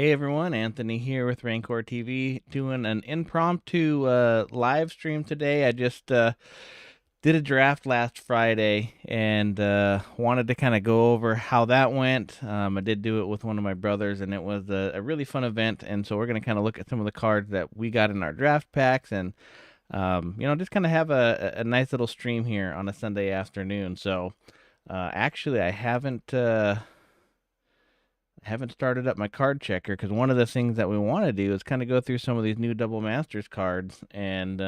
Hey everyone, Anthony here with Rancor TV, doing an impromptu live stream today. I just did a draft last Friday and wanted to kind of go over how that went. I did do it with one of my brothers, and it was a really fun event. And so we're going to kind of look at some of the cards that we got in our draft packs, and just kind of have a nice little stream here on a Sunday afternoon. So actually, I haven't started up my card checker because one of the things that we want to do is kind of go through some of these new Double Masters cards and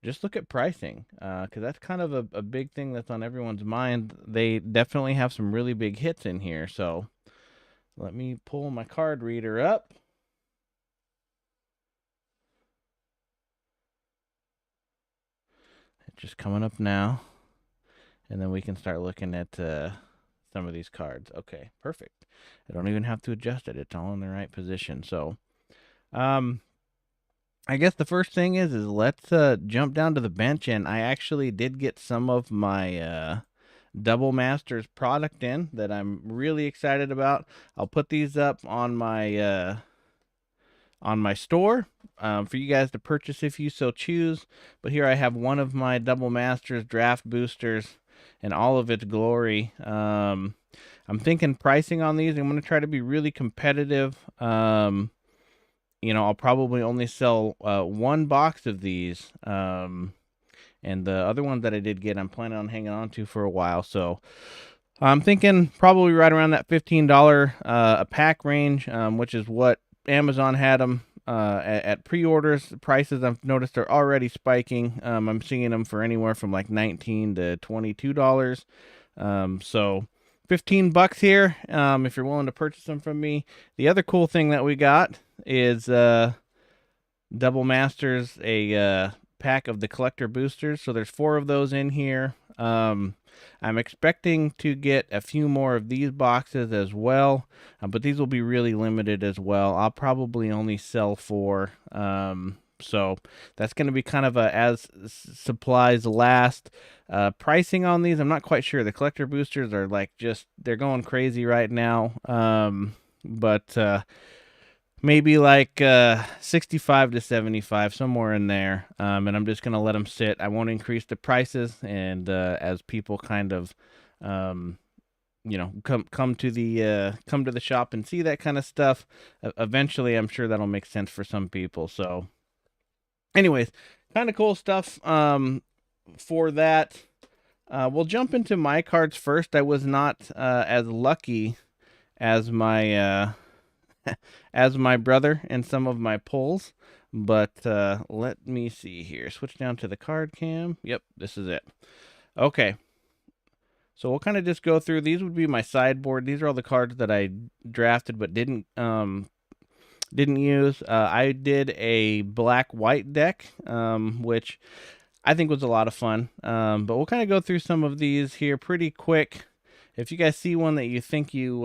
just look at pricing because that's kind of a big thing that's on everyone's mind. They definitely have some really big hits in here. So let me pull my card reader up. It's just coming up now. And then we can start looking at some of these cards. Okay, perfect. I don't even have to adjust it. It's all in the right position. So, I guess the first thing is let's jump down to the bench, and I actually did get some of my Double Masters product in that I'm really excited about. I'll put these up on my store for you guys to purchase if you so choose. But here I have one of my Double Masters draft boosters in all of its glory. I'm thinking pricing on these. I'm going to try to be really competitive. I'll probably only sell one box of these. And the other ones that I did get, I'm planning on hanging on to for a while. So I'm thinking probably right around that $15 a pack range, which is what Amazon had them at pre-orders. The prices I've noticed are already spiking. I'm seeing them for anywhere from like $19 to $22. So $15 here if you're willing to purchase them from me. The other cool thing that we got is Double Masters, a pack of the collector boosters. So there's 4 of those in here. I'm expecting to get a few more of these boxes as well, but these will be really limited as well. I'll probably only sell 4. So that's going to be kind of a as supplies last. Pricing on these, I'm not quite sure. The collector boosters are they're going crazy right now. But maybe like 65 to 75, somewhere in there. And I'm just going to let them sit. I won't increase the prices. And as people kind of, come to the shop and see that kind of stuff, eventually I'm sure that'll make sense for some people. So anyways, kind of cool stuff for that. We'll jump into my cards first. I was not as lucky as my as my brother in some of my pulls. But let me see here. Switch down to the card cam. Yep, this is it. Okay. So we'll kind of just go through. These would be my sideboard. These are all the cards that I drafted but didn't use. I did a black-white deck, which I think was a lot of fun. But we'll kind of go through some of these here pretty quick. If you guys see one that you think you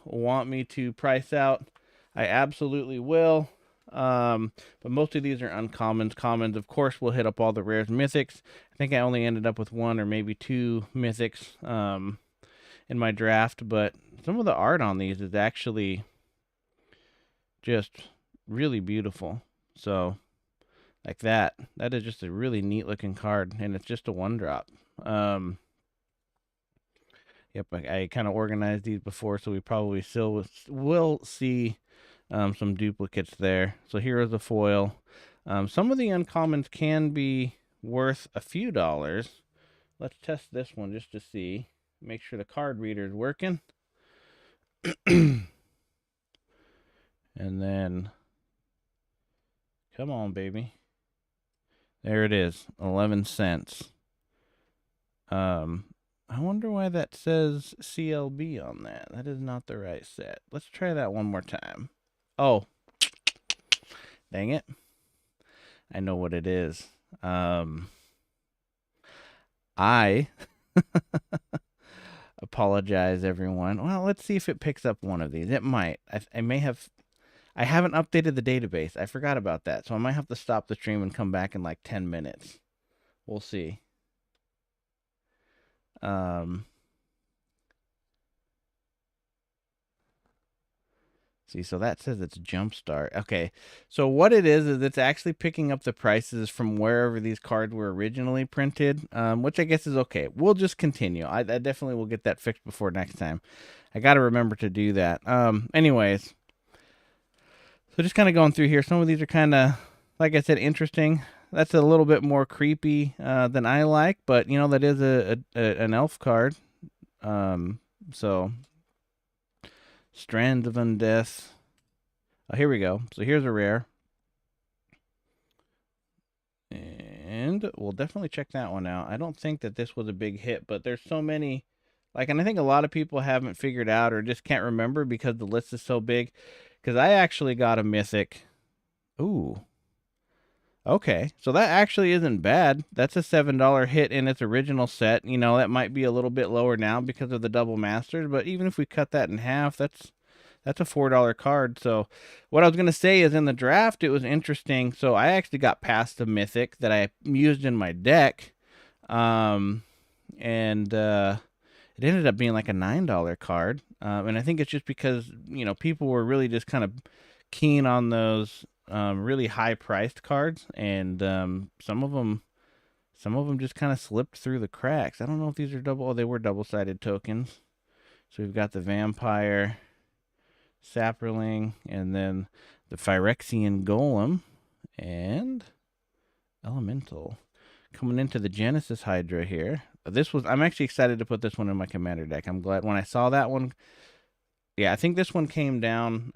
want me to price out, I absolutely will. But most of these are uncommons. Commons, of course, will hit up all the rares. Mythics, I think I only ended up with 1 or maybe 2 mythics in my draft. But some of the art on these is actually just really beautiful. So, like that is just a really neat looking card, and it's just a 1-drop. Yep, I kind of organized these before, so we probably still will see some duplicates there. So here is a foil. Some of the uncommons can be worth a few dollars. Let's test this one just to see. Make sure the card reader is working. And then, come on, baby. There it is, 11 cents. I wonder why that says CLB on that. That is not the right set. Let's try that one more time. Oh, dang it. I know what it is. I apologize, everyone. Well, let's see if it picks up one of these. It might. I may have. I haven't updated the database. I forgot about that. So I might have to stop the stream and come back in like 10 minutes. We'll see. See, so that says it's Jumpstart. Okay, so what it is it's actually picking up the prices from wherever these cards were originally printed, which I guess is okay. We'll just continue. I definitely will get that fixed before next time. I got to remember to do that. Anyways, so just kind of going through here. Some of these are kind of, like I said, interesting. That's a little bit more creepy than I like, but you know that is an elf card. So Strands of Undeath. Oh, here we go. So here's a rare. And we'll definitely check that one out. I don't think that this was a big hit, but there's so many. And I think a lot of people haven't figured out or just can't remember because the list is so big. Because I actually got a mythic. Ooh. Okay. So that actually isn't bad. That's a $7 hit in its original set. You know, that might be a little bit lower now because of the double masters, but even if we cut that in half, that's a $4 card. So what I was going to say is in the draft, it was interesting. So I actually got past the mythic that I used in my deck. And it ended up being like a $9 card. And I think it's just because, you know, people were really just kind of keen on those really high priced cards. And some of them just kind of slipped through the cracks. I don't know if these are double. Oh, they were double-sided tokens. So we've got the Vampire, Saproling, and then the Phyrexian Golem, and Elemental. Coming into the Genesis Hydra here. I'm actually excited to put this one in my commander deck. I'm glad when I saw that one. Yeah, I think this one came down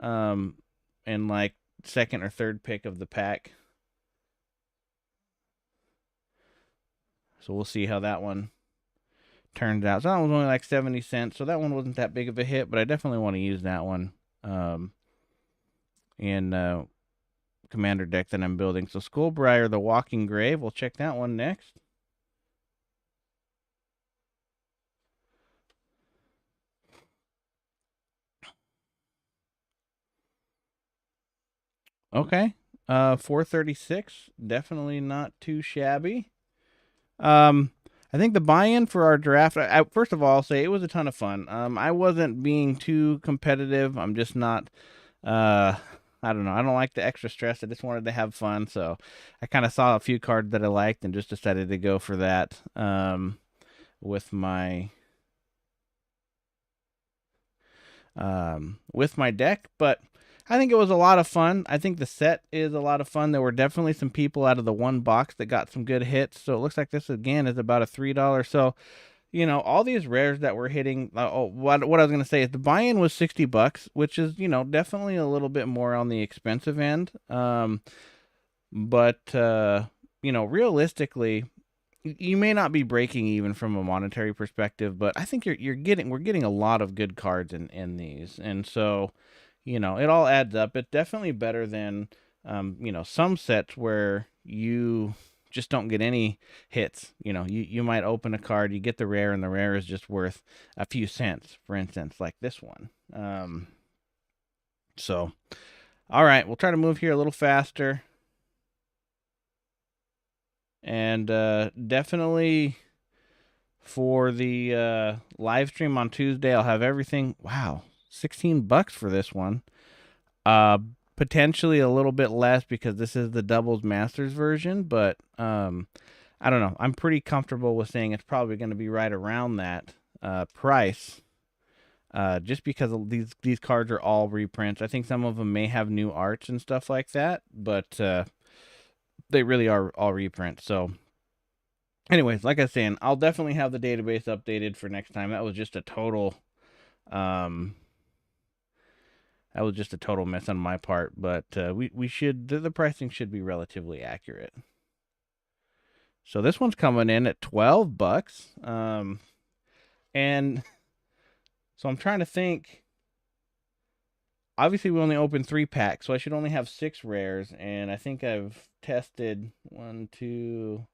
in like second or third pick of the pack. So we'll see how that one turns out. So that one was only like 70 cents, so that one wasn't that big of a hit, but I definitely want to use that one in commander deck that I'm building. So Skullbriar, the Walking Grave, we'll check that one next. Okay. 436, definitely not too shabby. I think the buy-in for our draft, first of all, I'll say it was a ton of fun. I wasn't being too competitive. I'm just not, I don't know. I don't like the extra stress. I just wanted to have fun. So I kind of saw a few cards that I liked and just decided to go for that with my deck. But I think it was a lot of fun. I think the set is a lot of fun. There were definitely some people out of the one box that got some good hits. So it looks like this again is about a $3. So, you know, all these rares that we're hitting. What I was going to say is the buy-in was $60, which is, you know, definitely a little bit more on the expensive end. But you know, realistically, you may not be breaking even from a monetary perspective, but I think we're getting a lot of good cards in these, and so, you know, it all adds up. It's definitely better than you know, some sets where you just don't get any hits. You know, you might open a card, you get the rare, and the rare is just worth a few cents, for instance, like this one. So, all right, we'll try to move here a little faster. And definitely for the live stream on Tuesday, I'll have everything. Wow, $16 for this one. Potentially a little bit less because this is the doubles masters version, but I don't know. I'm pretty comfortable with saying it's probably going to be right around that price. Just because these cards are all reprints. I think some of them may have new arts and stuff like that, but they really are all reprints. So anyways, like I was saying, I'll definitely have the database updated for next time. That was just a total mess on my part, but we should the pricing should be relatively accurate. So this one's coming in at $12. And so I'm trying to think. Obviously, we only opened 3 packs, so I should only have 6 rares. And I think I've tested 1, 2,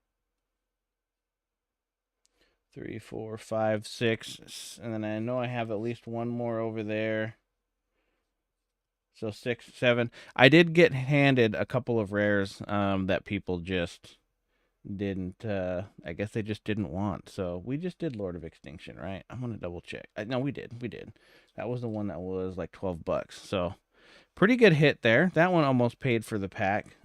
3, 4, 5, 6. And then I know I have at least one more over there. So 6, 7. I did get handed a couple of rares that people just didn't, I guess they just didn't want. So we just did Lord of Extinction, right? I'm going to double check. No, we did. That was the one that was like $12. So pretty good hit there. That one almost paid for the pack.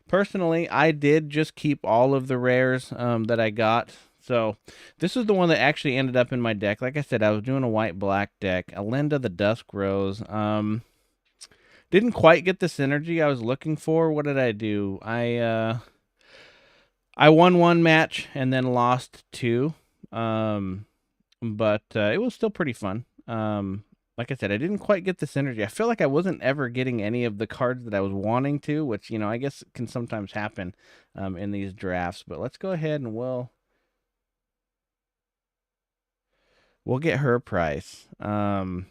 Personally, I did just keep all of the rares that I got. So this is the one that actually ended up in my deck. Like I said, I was doing a white-black deck. Alinda the Dusk Rose. Didn't quite get the synergy I was looking for. What did I do? I won one match and then lost two. But it was still pretty fun. Like I said, I didn't quite get the synergy. I feel like I wasn't ever getting any of the cards that I was wanting to, which, I guess can sometimes happen in these drafts. But let's go ahead and we'll get her price. I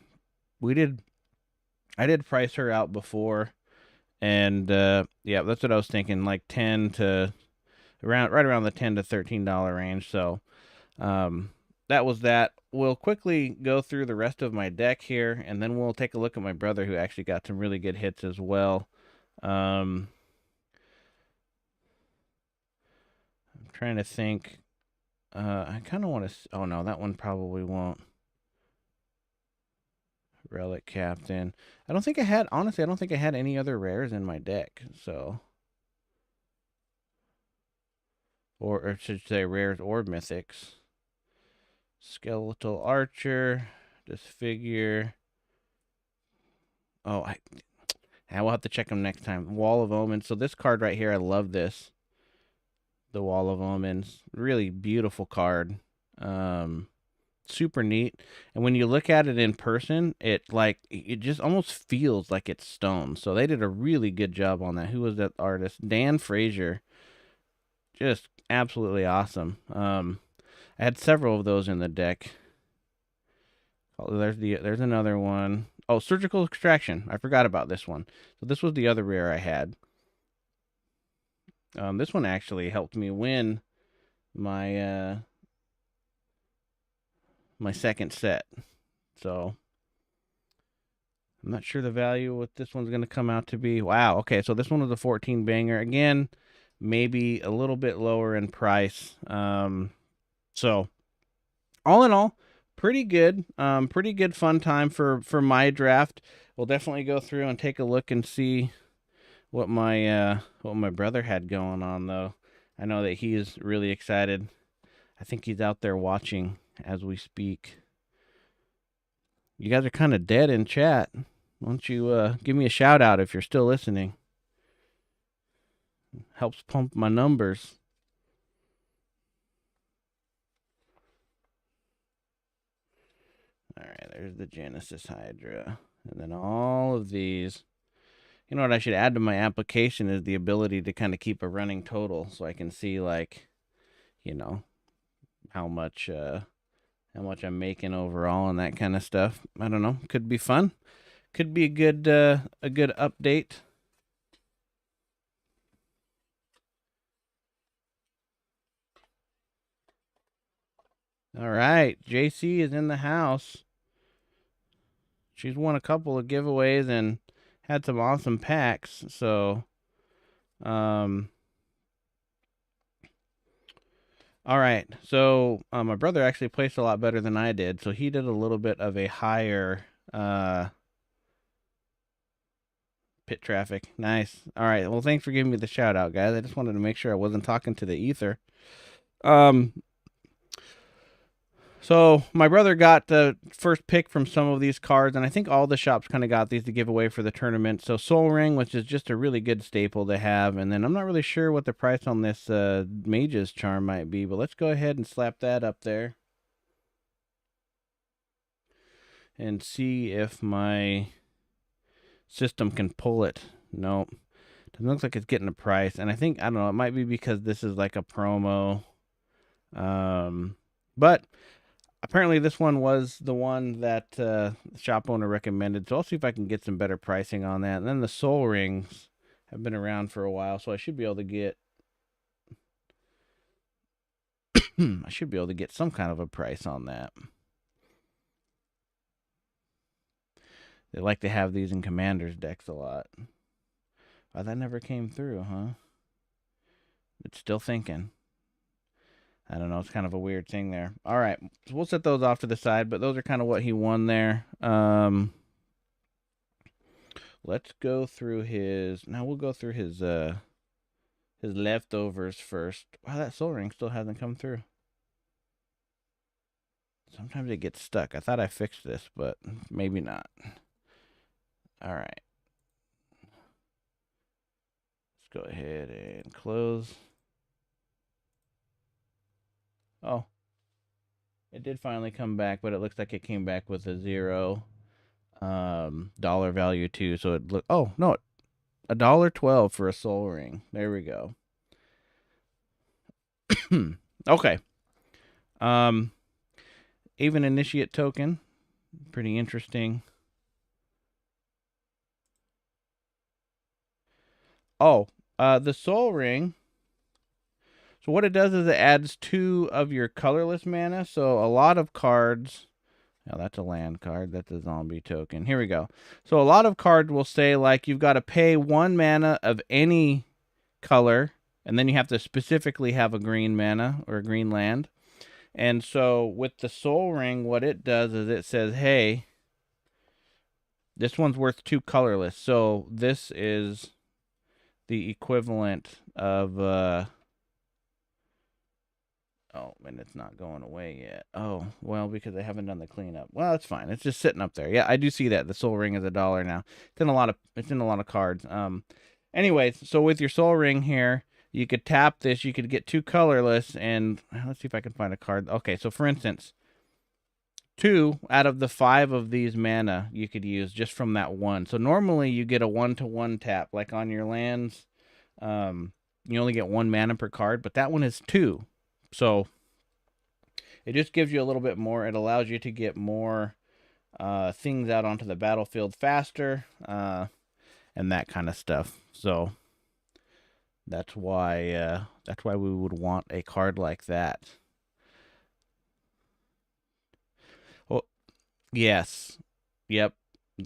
did price her out before, and yeah, that's what I was thinking, like right around the $10 to $13 range. So that was that. We'll quickly go through the rest of my deck here, and then we'll take a look at my brother, who actually got some really good hits as well. I'm trying to think. I kind of want to... Oh, no, that one probably won't. Relic Captain. I don't think I had... Honestly, I don't think I had any other rares in my deck, so... Or I should say rares or mythics. Skeletal Archer, Disfigure. Oh, I will have to check them next time. Wall of Omens. So this card right here, I love this. The Wall of Omens. Really beautiful card. Super neat. And when you look at it in person, it just almost feels like it's stone. So they did a really good job on that. Who was that artist? Dan Frazier. Just absolutely awesome. I had several of those in the deck. Oh, there's another one. Oh, Surgical Extraction. I forgot about this one. So this was the other rare I had. This one actually helped me win my my second set. So I'm not sure the value of what this one's going to come out to be. Wow. Okay, so this one was a 14 banger. Again, maybe a little bit lower in price. So all in all, pretty good fun time for my draft. We'll definitely go through and take a look and see what my brother had going on, though. I know that he is really excited. I think he's out there watching as we speak. You guys are kind of dead in chat. Why don't you give me a shout out if you're still listening? Helps pump my numbers. All right, there's the Genesis Hydra. And then all of these. You know what I should add to my application is the ability to kind of keep a running total, so I can see, like, how much I'm making overall and that kind of stuff. I don't know. Could be fun. Could be a good update. All right, JC is in the house. She's won a couple of giveaways and had some awesome packs. So, all right. So, my brother actually placed a lot better than I did. So he did a little bit of a higher pit traffic. Nice. All right. Well, thanks for giving me the shout out, guys. I just wanted to make sure I wasn't talking to the ether. So my brother got the first pick from some of these cards, and I think all the shops kind of got these to give away for the tournament. So Soul Ring, which is just a really good staple to have, and then I'm not really sure what the price on this Mage's Charm might be, but let's go ahead and slap that up there and see if my system can pull it. Nope. Doesn't look like it's getting a price, and I don't know, it might be because this is like a promo. But apparently this one was the one that the shop owner recommended, so I'll see if I can get some better pricing on that. And then the Soul Rings have been around for a while, so I should be able to get some kind of a price on that. They like to have these in Commander's decks a lot. Oh, that never came through, huh? It's still thinking. I don't know. It's kind of a weird thing there. All right. So we'll set those off to the side, but those are kind of what he won there. Let's go through his. Now we'll go through his leftovers first. Wow, that Soul Ring still hasn't come through. Sometimes it gets stuck. I thought I fixed this, but maybe not. All right. Let's go ahead and close. Oh, it did finally come back, but it looks like it came back with a $0 dollar value too. So it look. Oh no, $1.12 for a Soul Ring. There we go. Okay. Even Initiate token. Pretty interesting. Oh, the Soul Ring. So what it does is it adds 2 of your colorless mana. So a lot of cards. Now that's a land card. That's a zombie token. Here we go. So a lot of cards will say like you've got to pay 1 mana of any color, and then you have to specifically have a green mana or a green land. And so with the Soul Ring, what it does is it says, hey, this one's worth 2 colorless. So this is the equivalent of oh, and it's not going away yet. Oh, well, because I haven't done the cleanup. Well, it's fine. It's just sitting up there. Yeah, I do see that. The Soul Ring is $1 now. It's in a lot of cards. Anyways, so with your Soul Ring here, you could tap this, you could get 2 colorless, and let's see if I can find a card. Okay, so for instance, 2 out of the 5 of these mana you could use just from that one. So normally you get a 1-to-1 tap, like on your lands. You only get 1 mana per card, but that one is 2. So it just gives you a little bit more. It allows you to get more things out onto the battlefield faster, and that kind of stuff. So that's why we would want a card like that. Oh, yes. Yep.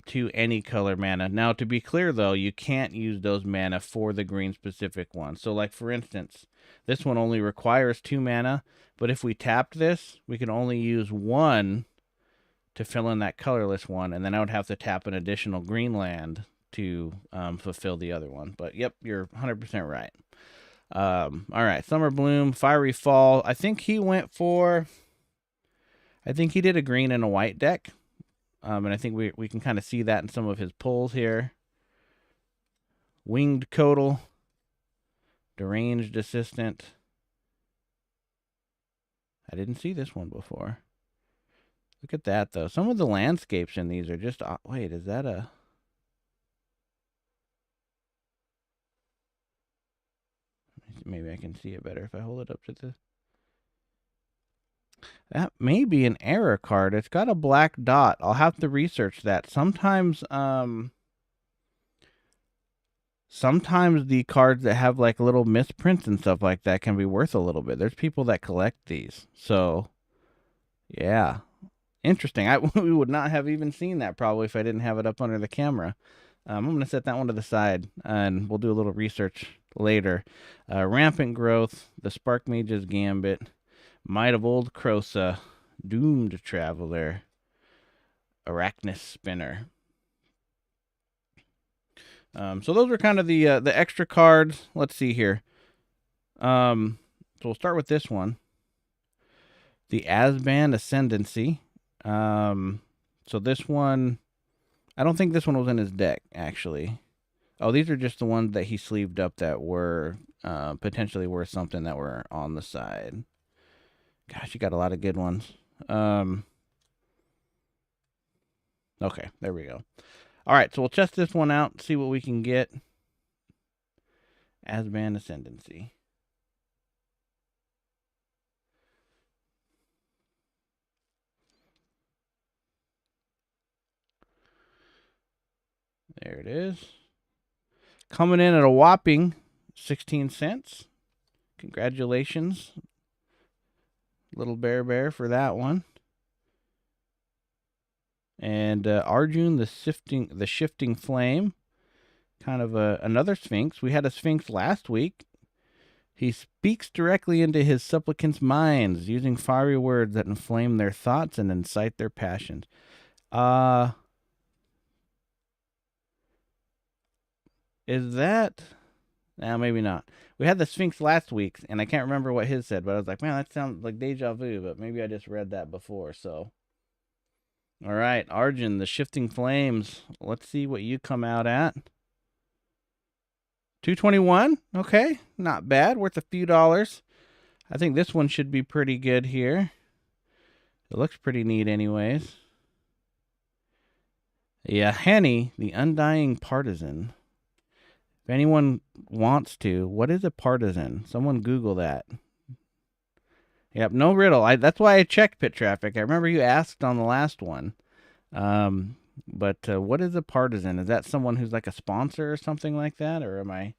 To any color mana. Now, to be clear, though, you can't use those mana for the green specific one. So, like, for instance, this one only requires 2 mana, but if we tapped this, we can only use 1 to fill in that colorless one, and then I would have to tap an additional green land to fulfill the other one. But, yep, you're 100% right. All right, Summer Bloom, Fiery Fall. I think he did a green and a white deck. And I think we can kind of see that in some of his pulls here. Winged Codal. Deranged Assistant. I didn't see this one before. Look at that, though. Some of the landscapes in these are just... wait, is that a... Maybe I can see it better if I hold it up to the... That may be an error card. It's got a black dot. I'll have to research that. Sometimes the cards that have like little misprints and stuff like that can be worth a little bit. There's people that collect these. So, yeah. Interesting. We would not have even seen that probably if I didn't have it up under the camera. I'm going to set that one to the side, and we'll do a little research later. Rampant Growth, the Spark Mage's Gambit, Might of Old Krosa, Doomed Traveler, Arachnus Spinner. So those are kind of the extra cards. Let's see here. So we'll start with this one. The Azban Ascendancy. So this one, I don't think this one was in his deck, actually. Oh, these are just the ones that he sleeved up that were potentially worth something that were on the side. Gosh, you got a lot of good ones. Okay, there we go. All right, so we'll test this one out, see what we can get. Azban Ascendancy. There it is. Coming in at a whopping 16 cents. Congratulations, Little Bear for that one. And Arjun, the Shifting Flame. Kind of another Sphinx. We had a Sphinx last week. He speaks directly into his supplicants' minds, using fiery words that inflame their thoughts and incite their passions. Is that? Nah, maybe not. We had the Sphinx last week, and I can't remember what his said, but I was like, man, that sounds like deja vu, but maybe I just read that before. So, all right, Arjun, the Shifting Flames. Let's see what you come out at. 221. Okay, not bad. Worth a few dollars. I think this one should be pretty good here. It looks pretty neat, anyways. Yeah, Henny, the Undying Partisan. If anyone wants to, what is a partisan? Someone Google that. Yep, no riddle. That's why I checked Pit Traffic. I remember you asked on the last one. But what is a partisan? Is that someone who's like a sponsor or something like that, or am I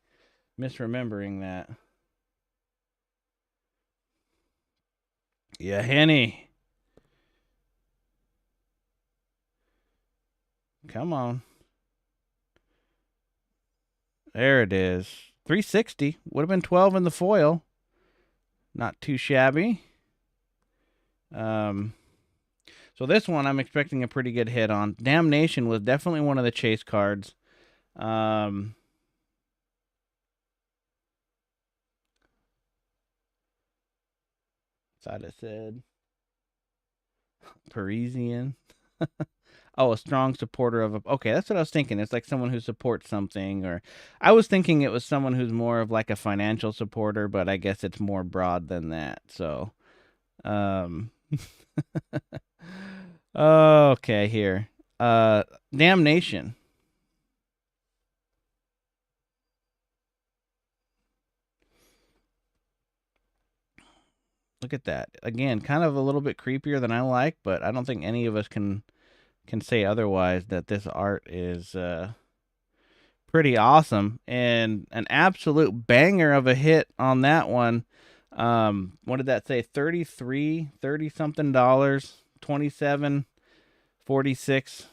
misremembering that? Yeah, Henny. Come on. There it is. 360. Would have been 12 in the foil. Not too shabby. So this one I'm expecting a pretty good hit on. Damnation was definitely one of the chase cards. Thought it said Parisian. Oh, a strong supporter of a. Okay, that's what I was thinking. It's like someone who supports something, or I was thinking it was someone who's more of like a financial supporter, but I guess it's more broad than that. So, um, okay, here. Damnation. Look at that. Again, kind of a little bit creepier than I like, but I don't think any of us can say otherwise that this art is pretty awesome and an absolute banger of a hit on that one. What did that say? 30 something dollars, 27, 46,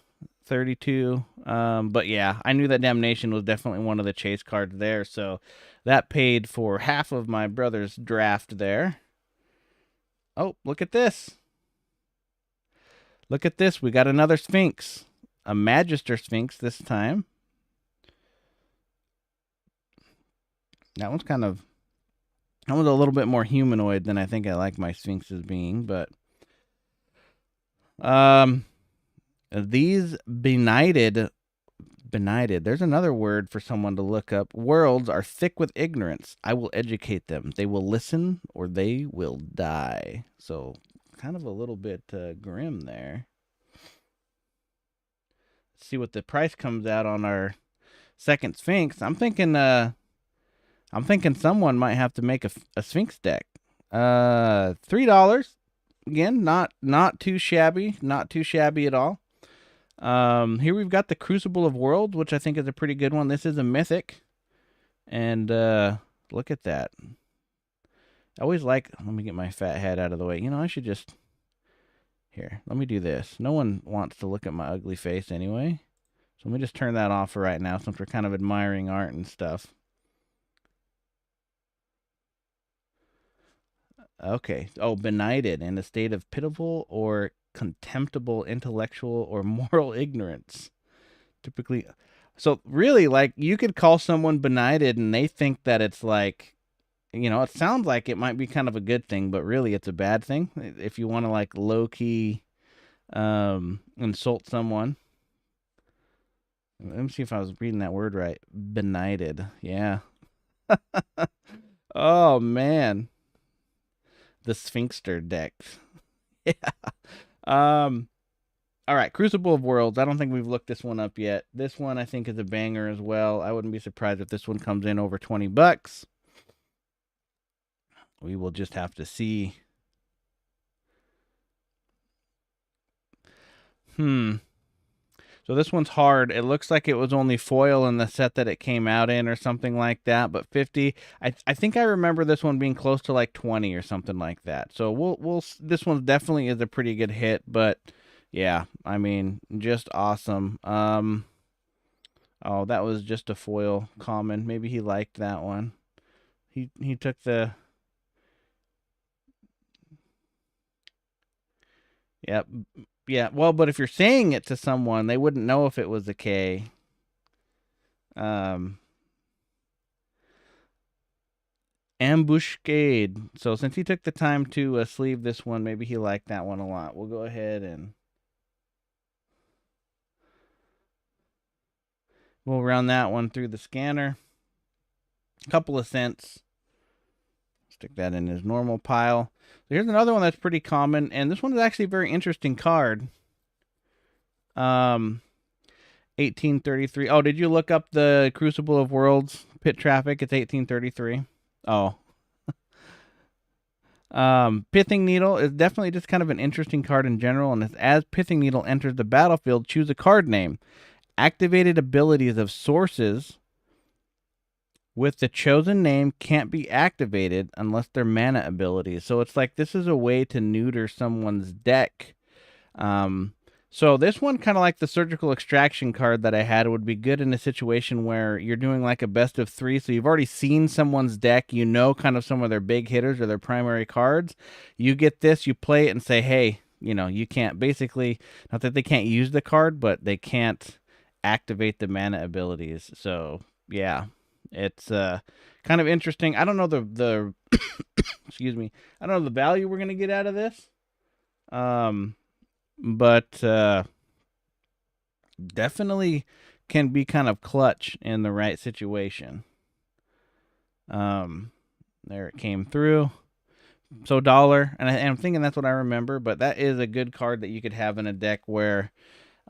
32. But yeah, I knew that Damnation was definitely one of the chase cards there, so that paid for half of my brother's draft there. Oh, look at this. Look at this. We got another Sphinx. A Magister Sphinx this time. That one's a little bit more humanoid than I think I like my Sphinxes being, but these benighted, there's another word for someone to look up. Worlds are thick with ignorance. I will educate them. They will listen or they will die. So kind of a little bit grim there. Let's see what the price comes out on our second Sphinx. I'm thinking someone might have to make a Sphinx deck. $3. Again, not too shabby, not too shabby at all. Here we've got the Crucible of Worlds, which I think is a pretty good one. This is a mythic, and look at that. I always like. Let me get my fat head out of the way. You know, I should just. Here, let me do this. No one wants to look at my ugly face anyway, so let me just turn that off for right now, since we're kind of admiring art and stuff. Okay. Oh, benighted, in a state of pitiful or contemptible intellectual or moral ignorance. Typically, so really, like, you could call someone benighted and they think that it's like, it sounds like it might be kind of a good thing, but really it's a bad thing if you want to like low key insult someone. Let me see if I was reading that word right. Benighted. Yeah. Oh man. The Sphinxter deck. Yeah. All right, Crucible of Worlds. I don't think we've looked this one up yet. This one I think is a banger as well. I wouldn't be surprised if this one comes in over $20. We will just have to see. So this one's hard. It looks like it was only foil in the set that it came out in or something like that, but 50. I think I remember this one being close to like 20 or something like that. So we'll this one definitely is a pretty good hit, but yeah, I mean, just awesome. Oh, that was just a foil common. Maybe he liked that one. He took the. Yep. Yeah, well, but if you're saying it to someone, they wouldn't know if it was a K. Ambuscade. So since he took the time to sleeve this one, maybe he liked that one a lot. We'll go ahead and we'll run that one through the scanner. A couple of cents. Stick that in his normal pile. So here's another one that's pretty common, and this one is actually a very interesting card. 1833. Oh, did you look up the Crucible of Worlds pit traffic? It's 1833. Oh. Pithing Needle is definitely just kind of an interesting card in general, and as Pithing Needle enters the battlefield, choose a card name. Activated abilities of sources with the chosen name can't be activated unless they're mana abilities. So it's like this is a way to neuter someone's deck. So this one, kind of like the Surgical Extraction card that I had, would be good in a situation where you're doing like a best of 3. So you've already seen someone's deck, you know kind of some of their big hitters or their primary cards. You get this, you play it and say, hey, you know, you can't basically, not that they can't use the card, but they can't activate the mana abilities. So yeah, it's kind of interesting. I don't know the excuse me. I don't know the value we're gonna get out of this. But definitely can be kind of clutch in the right situation. There it came through. So $1, and I'm thinking that's what I remember, but that is a good card that you could have in a deck where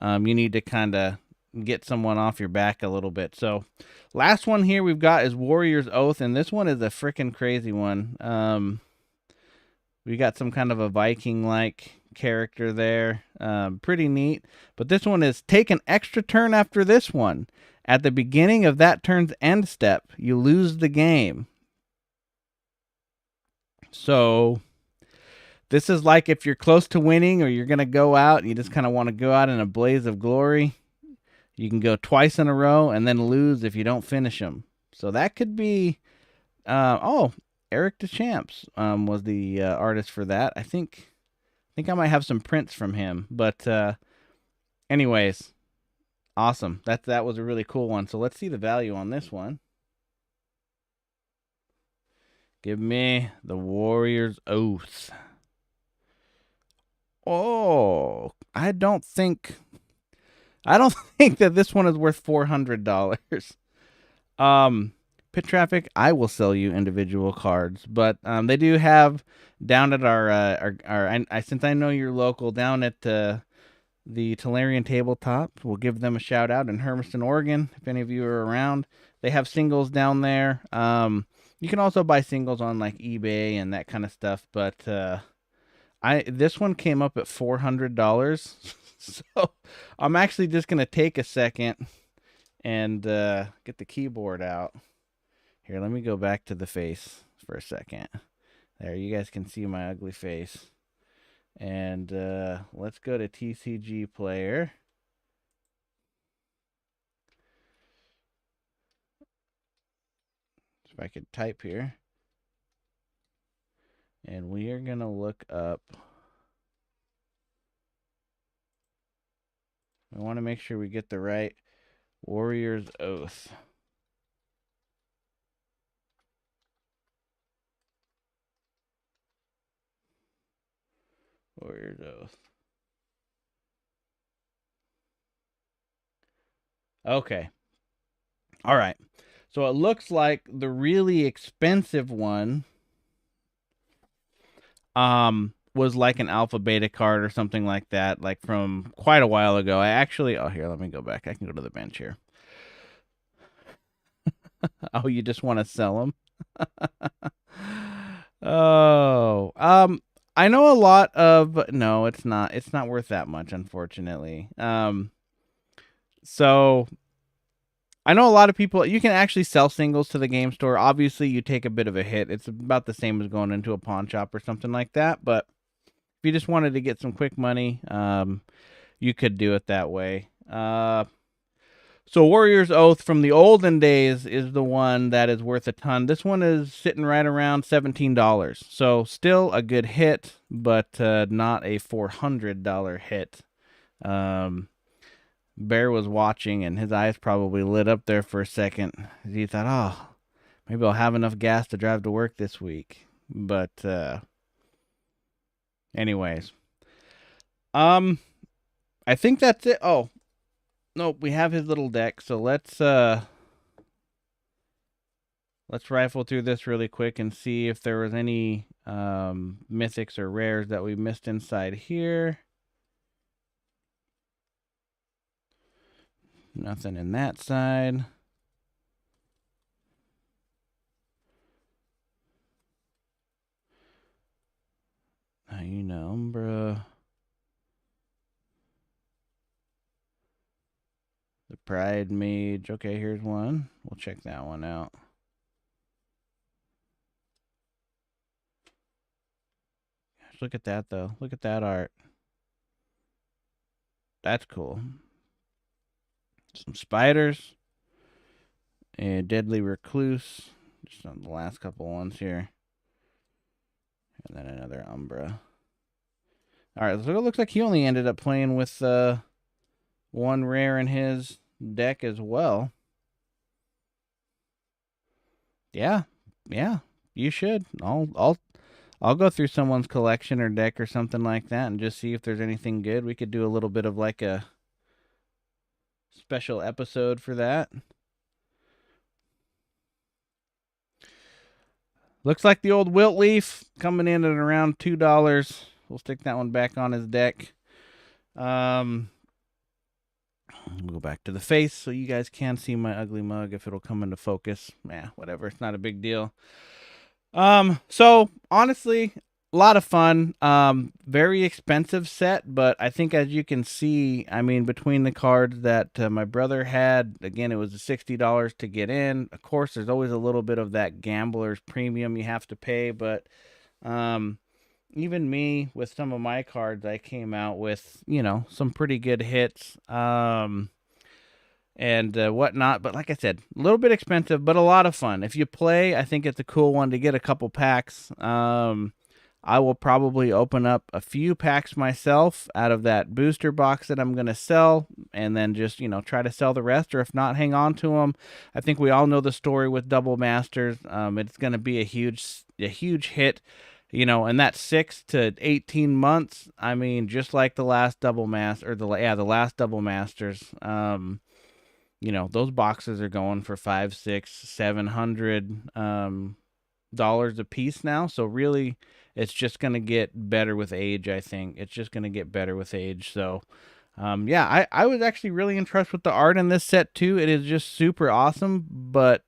you need to kind of get someone off your back a little bit. So last one here we've got is Warrior's Oath, and this one is a freaking crazy one. We got some kind of a Viking-like character there. Pretty neat. But this one is take an extra turn after this one. At the beginning of that turn's end step, you lose the game. So this is like if you're close to winning or you're going to go out and you just kind of want to go out in a blaze of glory, you can go twice in a row and then lose if you don't finish them. So that could be... Eric Deschamps was the artist for that. I think I might have some prints from him. But anyways, awesome. That was a really cool one. So let's see the value on this one. Give me the Warrior's Oath. Oh, I don't think that this one is worth $400. Pit Traffic, I will sell you individual cards, but they do have down at our since I know you're local, down at the Tolarian Tabletop, we'll give them a shout out in Hermiston, Oregon. If any of you are around, they have singles down there. You can also buy singles on like eBay and that kind of stuff, but this one came up at $400, so I'm actually just gonna take a second and get the keyboard out. Here, let me go back to the face for a second. There, you guys can see my ugly face. And let's go to TCG Player. If I could type here. And we are going to look up. We want to make sure we get the right Warrior's Oath. Warrior's Oath. Okay. All right. So it looks like the really expensive one was like an alpha beta card or something like that, like from quite a while ago. I actually, here, let me go back. I can go to the bench here. Oh, you just want to sell them? Oh, I know a lot of, no, it's not worth that much, unfortunately. So I know a lot of people, you can actually sell singles to the game store. Obviously, you take a bit of a hit. It's about the same as going into a pawn shop or something like that. But if you just wanted to get some quick money, you could do it that way. So Warrior's Oath from the olden days is the one that is worth a ton. This one is sitting right around $17. So still a good hit, but not a $400 hit. Bear was watching, and his eyes probably lit up there for a second. He thought, oh, Maybe I'll have enough gas to drive to work this week. But anyways, I think that's it. Oh, no, we have his little deck, so let's rifle through this really quick and see if there was any mythics or rares that we missed inside here. Nothing in that side. Hyena Umbra. The Pride Mage. Okay, here's one. We'll check that one out. Gosh, look at that, though. Look at that art. That's cool. Some spiders. A Deadly Recluse. Just on the last couple ones here. And then another Umbra. Alright, so it looks like he only ended up playing with one rare in his deck as well. Yeah, you should. I'll go through someone's collection or deck or something like that and just see if there's anything good. We could do a little bit of like a special episode for that. Looks like the old Wilt Leaf coming in at around $2. We'll stick that one back on his deck. We'll go back to the face so you guys can see my ugly mug if it'll come into focus. Yeah, whatever. It's not a big deal. So honestly, a lot of fun. Very expensive set, but I think as you can see, I mean, between the cards that my brother had, again, it was $60 to get in. Of course, there's always a little bit of that gambler's premium you have to pay, but even me with some of my cards, I came out with, some pretty good hits. And whatnot. But like I said, a little bit expensive, but a lot of fun. If you play, I think it's a cool one to get a couple packs. I will probably open up a few packs myself out of that booster box that I'm going to sell, and then just, try to sell the rest, or if not, hang on to them. I think we all know the story with Double Masters. It's going to be a huge hit. In that 6 to 18 months, I mean, just like the last Double Master, or the last Double Masters, those boxes are going for $500, $600, $700 a piece now. So really, it's just going to get better with age. I think it's just going to get better with age. So, I was actually really impressed with the art in this set too. It is just super awesome, but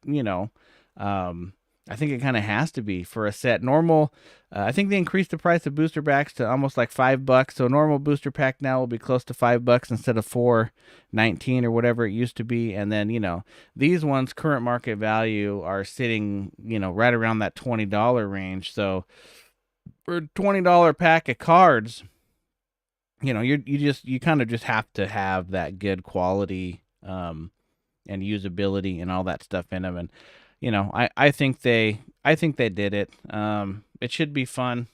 I think it kind of has to be for a set. Normal, I think they increased the price of booster packs to almost like $5. So normal booster pack now will be close to $5 instead of $4.19 or whatever it used to be. And then, these ones current market value are sitting, right around that $20 range. So for a $20 pack of cards, you kind of just have to have that good quality and usability and all that stuff in them. And I think they did it. It should be fun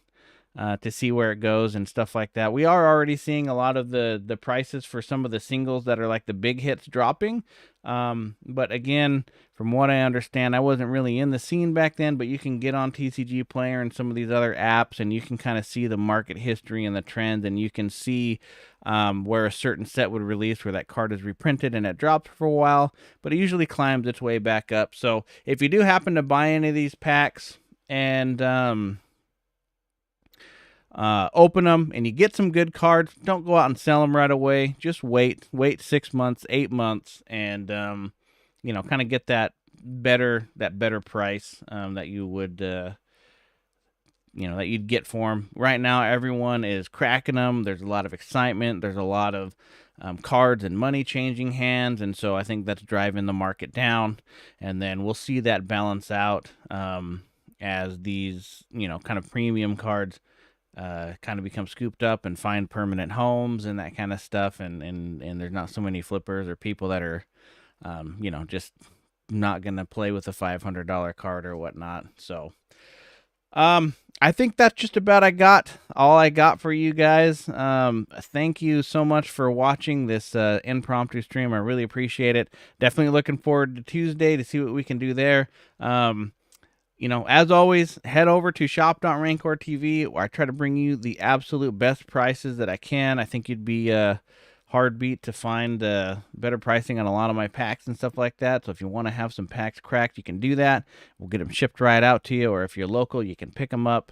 to see where it goes and stuff like that. We are already seeing a lot of the prices for some of the singles that are like the big hits dropping. But again, from what I understand, I wasn't really in the scene back then, but you can get on TCG Player and some of these other apps, and you can kind of see the market history and the trends, and you can see where a certain set would release, where that card is reprinted and it dropped for a while, but it usually climbs its way back up. So if you do happen to buy any of these packs and open them and you get some good cards, don't go out and sell them right away. Just wait 6 months, 8 months, and kind of get that better price that you would that you'd get for them. Right now, everyone is cracking them. There's a lot of excitement. There's a lot of cards and money changing hands, and so I think that's driving the market down. And then we'll see that balance out as these kind of premium cards kind of become scooped up and find permanent homes and that kind of stuff, and there's not so many flippers or people that are just not gonna play with a $500 card or whatnot. So I think that's just about all I got for you guys. Thank you so much for watching this impromptu stream. I really appreciate it. Definitely looking forward to Tuesday to see what we can do there. you know, as always, head over to shop.rancor TV, where I try to bring you the absolute best prices that I can. I think you'd be hard beat to find better pricing on a lot of my packs and stuff like that. So if you want to have some packs cracked, you can do that. We'll get them shipped right out to you, or if you're local, you can pick them up.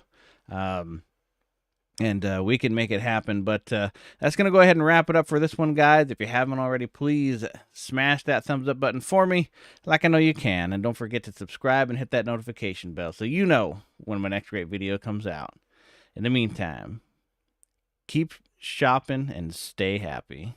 And we can make it happen. But that's going to go ahead and wrap it up for this one, guys. If you haven't already, please smash that thumbs up button for me, like I know you can. And don't forget to subscribe and hit that notification bell so you know when my next great video comes out. In the meantime, keep shopping and stay happy.